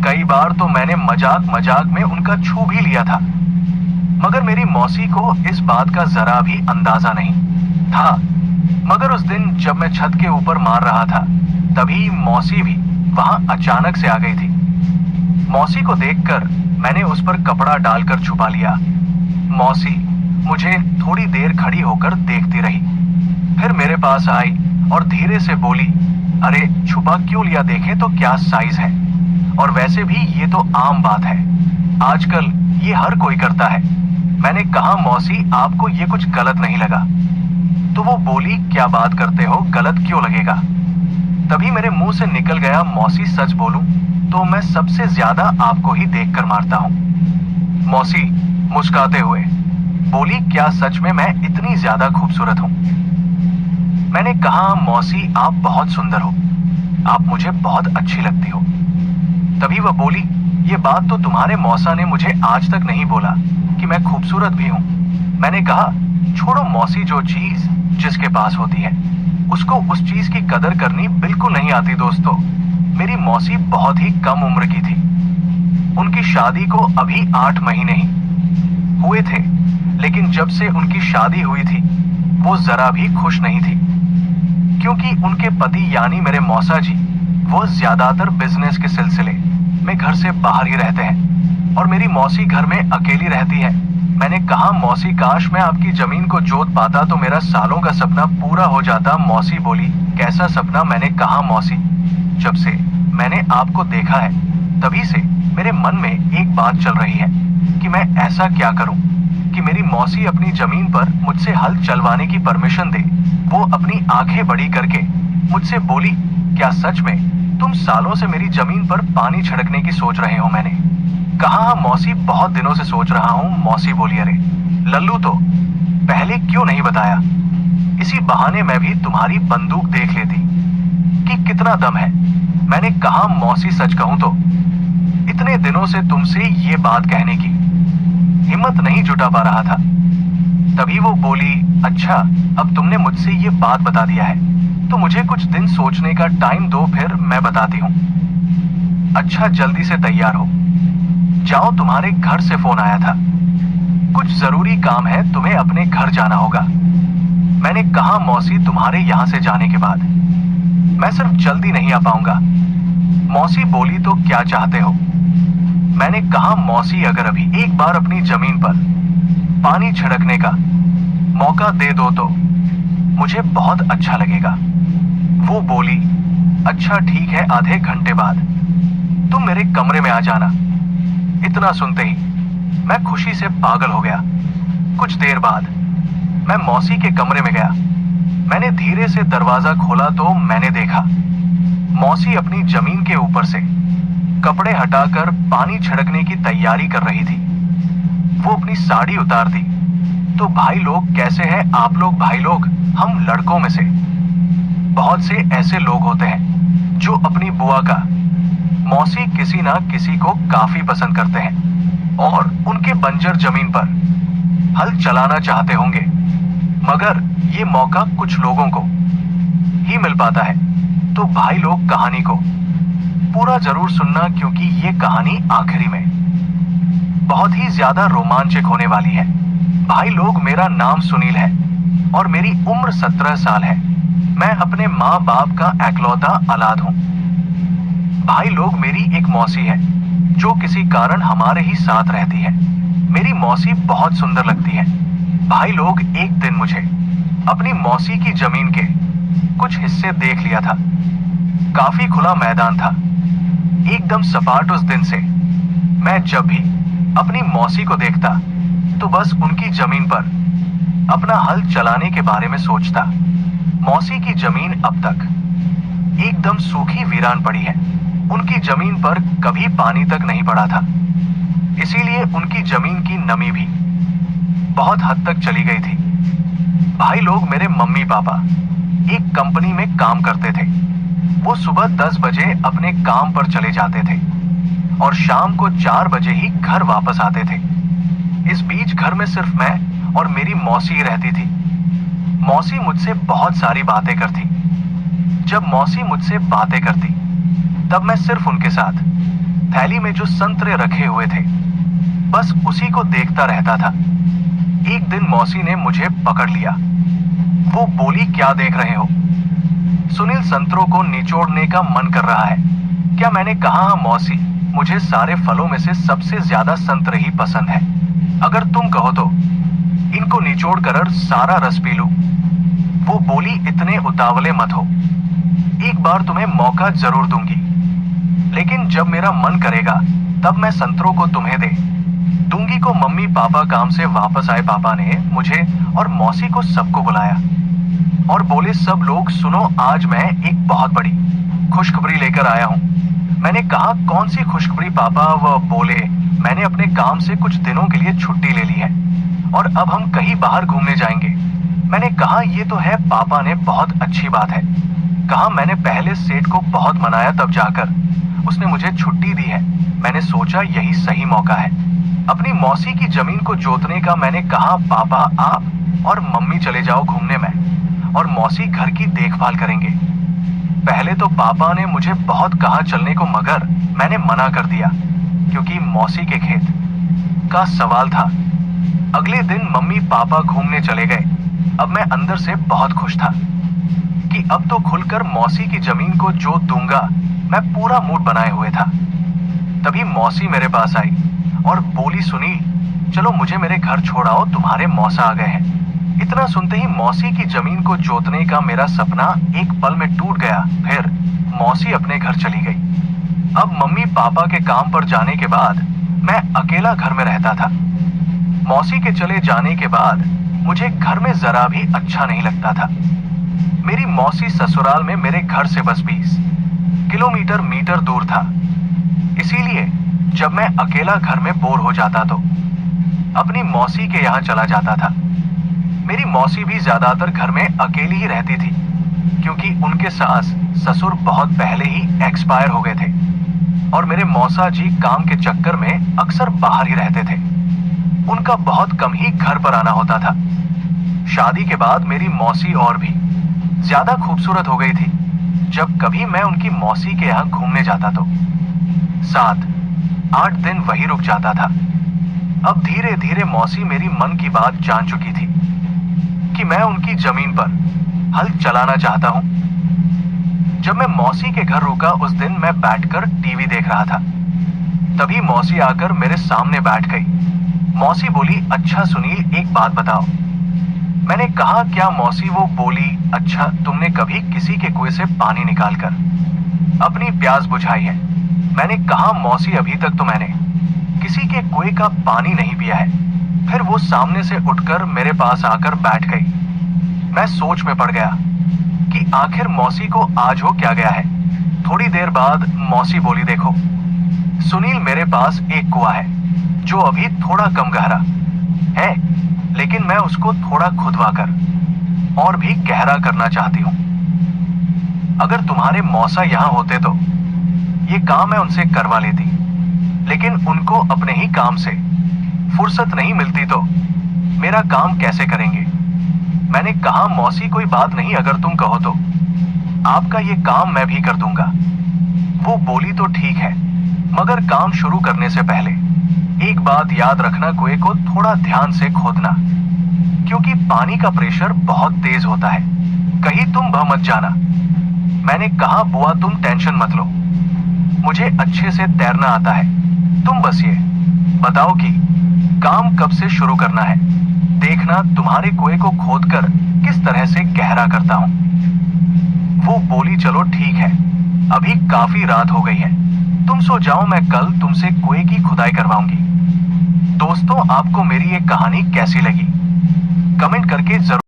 कई बार तो मैंने मजाक मजाक में उनका छू भी लिया था, मगर मेरी मौसी को इस बात का जरा भी अंदाजा नहीं था। मगर उस दिन जब मैं छत के ऊपर मार रहा था, तभी मौसी भी वहां अचानक से आ गई थी। मौसी को देखकर मैंने उस पर कपड़ा डालकर छुपा लिया। मौसी मुझे थोड़ी देर खड़ी होकर देखती रही, फिर मेरे पास आई और धीरे से बोली, अरे छुपा क्यों लिया, देखे तो क्या साइज है, और वैसे भी ये तो आम बात है, आजकल ये हर कोई करता है। मैंने कहा, मौसी आपको ये कुछ गलत नहीं लगा? तो वो बोली, क्या बात करते हो, गलत क्यों लगेगा? तभी मेरे मुंह से निकल गया, मौसी सच बोलूं तो मैं सबसे ज्यादा आपको ही देखकर मारता हूं। मौसी मुस्कुराते हुए बोली, क्या सच में मैं इतनी ज्यादा खूबसूरत हूं? मैंने कहा, मौसी आप बहुत सुंदर हो, आप मुझे बहुत अच्छी लगती हो। तभी वह बोली, ये बात तो तुम्हारे मौसा ने मुझे आज तक नहीं बोला कि मैं खूबसूरत भी हूं। मैंने कहा, छोड़ो मौसी, जो चीज जिसके पास होती है उसको उस चीज की कदर करनी बिल्कुल नहीं आती। दोस्तों, मेरी मौसी बहुत ही कम उम्र की थी। उनकी शादी को अभी 8 महीने ही हुए थे, लेकिन जब से उनकी शादी हुई थी वो जरा भी खुश नहीं थी, क्योंकि उनके पति यानी मेरे मौसा जी वो ज्यादातर बिजनेस के सिलसिले में घर से बाहर ही रहते हैं और मेरी मौसी घर में अकेली रहती है। मैंने कहा, मौसी काश मैं आपकी जमीन को जोत पाता तो मेरा सालों का सपना पूरा हो जाता। मौसी बोली, कैसा सपना? मैंने कहा, मौसी जब से मैंने आपको देखा है तभी से मेरे मन में एक बात चल रही है कि मैं ऐसा क्या करूं कि मेरी मौसी अपनी जमीन पर मुझसे हल चलवाने की परमिशन दे। वो अपनी आंखें बड़ी करके मुझसे बोली, क्या सच में तुम सालों से मेरी जमीन पर पानी छिड़कने की सोच रहे हो? मैंने कहा, मौसी बहुत दिनों से सोच रहा हूं। मौसी बोली, अरे लल्लू, तो पहले क्यों नहीं बताया? इसी बहाने मैं भी तुम्हारी बंदूक देख लेती कि कितना दम है। मैंने कहा, मौसी सच कहूं तो इतने दिनों से तुमसे ये बात कहने की हिम्मत नहीं जुटा पा रहा था। तभी वो बोली, अच्छा अब तुमने मुझसे ये बात बता दिया है तो मुझे कुछ दिन सोचने का टाइम दो, फिर मैं बताती हूँ। अच्छा जल्दी से तैयार हो जाओ, तुम्हारे घर से फोन आया था, कुछ जरूरी काम है, तुम्हें अपने घर जाना होगा। मैंने कहा, मौसी तुम्हारे यहाँ से जाने के बाद मैं सिर्फ जल्दी नहीं आ पाऊंगा। मौसी बोली, तो क्या चाहते हो? मैंने कहा, मौसी अगर अभी एक बार अपनी जमीन पर पानी छिड़कने का मौका दे दो तो मुझे बहुत अच्छा लगेगा। वो बोली, अच्छा ठीक है, आधे घंटे बाद तुम मेरे कमरे में आ जाना। इतना सुनते ही मैं खुशी से पागल हो गया। कुछ देर बाद मैं मौसी के कमरे में गया। मैंने धीरे से दरवाजा खोला तो मैंने देखा मौसी अपनी जमीन के ऊपर से कपड़े हटाकर पानी छिड़कने की तैयारी कर रही थी। वो अपनी साड़ी उतार दी। तो भाई लोग, कैसे हैं आप लोग? भाई लोग, हम लड़कों में से बहुत से ऐसे लोग होते हैं जो अपनी बुआ का मौसी किसी ना किसी को काफी पसंद करते हैं और उनके बंजर जमीन पर हल चलाना चाहते होंगे, मगर ये मौका कुछ लोगों को ही मिल पाता है। तो भाई लोग, कहानी को पूरा जरूर सुनना, क्योंकि ये कहानी आखिरी में बहुत ही ज्यादा रोमांचक होने वाली है। भाई लोग, मेरा नाम सुनील है और मेरी उम्र 17 साल है। मैं अपने माँ बाप का एकलौता औलाद हूँ। भाई लोग, मेरी एक मौसी है जो किसी कारण हमारे ही साथ रहती है। मेरी मौसी बहुत सुंदर लगती है। भाई लोग, एक दिन मुझे अपनी मौसी की जमीन के कुछ हिस्से देख लिया था। काफी खुला मैदान था, एकदम सपाट। उस दिन से मैं जब भी अपनी मौसी को देखता तो बस उनकी जमीन पर अपना हल चलाने के बारे में सोचता। मौसी की जमीन अब तक एकदम सूखी वीरान पड़ी है। उनकी जमीन पर कभी पानी तक नहीं पड़ा था, इसीलिए उनकी जमीन की नमी भी बहुत हद तक चली गई थी। भाई लोग, मेरे मम्मी पापा एक कंपनी में काम करते थे। वो सुबह 10 बजे अपने काम पर चले जाते थे और शाम को 4 बजे ही घर वापस आते थे। इस बीच घर में सिर्फ मैं और मेरी मौसी रहती थी। मौसी मुझसे बहुत सारी बातें करती। जब मौसी मुझसे बातें करती तब मैं सिर्फ उनके साथ थैली में जो संतरे रखे हुए थे, बस उसी को देखता रहता था। एक दिन मौसी ने मुझे पकड़ लिया। वो बोली, क्या देख रहे हो? सुनील, संतरों को निचोड़ने का मन कर रहा है। क्या? मैंने कहा, हाँ मौसी, मुझे सारे फलों में से सबसे ज्यादा संतरे ही पसंद है। अगर तुम कहो तो इनको निचोड़ कर सारा रस पी लूं। वो बोली, इतने उतावले मत हो, एक बार तुम्हें मौका जरूर दूंगी, लेकिन जब मेरा मन करेगा तब मैं संतरों को तुम्हें दे दूंगी। को मम्मी पापा काम से वापस आए। पापा ने मुझे और मौसी को सबको बुलाया और बोले, सब लोग सुनो, आज मैं एक बहुत बड़ी खुशखबरी लेकर आया हूँ। मैंने कहा, कौन सी खुशखबरी पापा? वो बोले, मैंने अपने काम से कुछ दिनों के लिए छुट्टी ले ली है और अब हम कहीं बाहर घूमने जाएंगे। मैंने कहा, ये तो है पापा ने, बहुत अच्छी बात है। कहा, मैंने पहले सेठ को बहुत मनाया, तब जाकर उसने मुझे छुट्टी दी है। मैंने सोचा यही सही मौका है अपनी मौसी की जमीन को जोतने का। मैंने कहा, पापा आप और मम्मी चले जाओ घूमने में और मौसी घर की देखभाल करेंगे। पहले तो पापा ने मुझे बहुत कहा चलने को, मगर मैंने मना कर दिया क्योंकि मौसी के खेत का सवाल था। अगले दिन मम्मी पापा घूमने चले गए। अब मैं अंदर से बहुत खुश था कि अब तो खुलकर मौसी की जमीन को जोत दूंगा। मैं पूरा मूड बनाए हुए था। तभी मौसी मेरे पास आई और बोली, सुनील, चलो मुझे मेरे घर छोड़ाओ, तुम्हारे मौसा आ गए हैं। इतना सुनते ही मौसी की जमीन को जोतने का मेरा सपना एक पल में टूट गया। फिर मौसी अपने घर चली गई। अब मम्मी पापा के काम पर जाने के बाद मैं अकेला घर में रहता था। मौसी के चले जाने के बाद मुझे घर में जरा भी अच्छा नहीं लगता था। मेरी मौसी ससुराल में मेरे घर से बस 20 किलोमीटर दूर था। इसीलिए जब मैं अकेला घर में बोर हो जाता तो अपनी मौसी के यहाँ चला जाता था। मेरी मौसी भी ज्यादातर घर में अकेली ही रहती थी क्योंकि उनके सास ससुर बहुत पहले ही एक्सपायर हो गए थे और मेरे मौसा जी काम के चक्कर में अक्सर बाहर ही रहते थे। उनका बहुत कम ही घर पर आना होता था। शादी के बाद मेरी मौसी और भी ज्यादा खूबसूरत हो गई थी। जब कभी मैं उनकी मौसी के यहाँ घूमने जाता तो 7-8 दिन वही रुक जाता था। अब धीरे धीरे मौसी मेरी मन की बात जान चुकी थी कि मैं उनकी जमीन पर हल चलाना चाहता हूं। जब मैं मौसी के घर रुका, उस दिन मैं बैठकर टीवी देख रहा था। तभी मौसी आकर मेरे सामने बैठ गई। मौसी बोली, अच्छा सुनील, एक बात बताओ। मैंने कहा, क्या मौसी? वो बोली, अच्छा, तुमने कभी किसी के कुएं से पानी निकालकर अपनी प्यास बुझाई है? मैंने कहा, मौसी, अभी तक तो मैंने किसी के कुएं का पानी नहीं पिया है। फिर वो सामने से उठकर मेरे पास आकर बैठ गई। मैं सोच में पड़ गया कि आखिर मौसी को आज हो क्या गया है। थोड़ी देर बाद मौसी बोली, देखो सुनील, मेरे पास एक कुआं है जो अभी थोड़ा कम गहरा है, लेकिन मैं उसको थोड़ा खुदवाकर और भी गहरा करना चाहती हूँ। अगर तुम्हारे मौसा यहाँ होते तो ये काम मैं उनसे करवा लेती, लेकिन उनको अपने ही काम से फुर्सत नहीं मिलती तो मेरा काम कैसे करेंगे? मैंने कहा, मौसी, कोई बात नहीं, अगर तुम कहो तो आपका ये काम मैं भी कर दूंगा। वो बोली, तो ठीक है, मगर काम शुरू करने से पहले एक बात याद रखना, कुएं को थोड़ा ध्यान से खोदना क्योंकि पानी का प्रेशर बहुत तेज होता है, कहीं तुम बह मत जाना। मैंने कहा, बुआ, तुम टेंशन मत लो, मुझे अच्छे से तैरना आता है। तुम बस ये बताओ कि काम कब से शुरू करना है, देखना तुम्हारे कुएं को खोदकर किस तरह से गहरा करता हूं। वो बोली, चलो ठीक है, अभी काफी रात हो गई है, तुम सो जाओ, मैं कल तुमसे कुएं की खुदाई करवाऊंगी। दोस्तों, आपको मेरी ये कहानी कैसी लगी कमेंट करके जरूर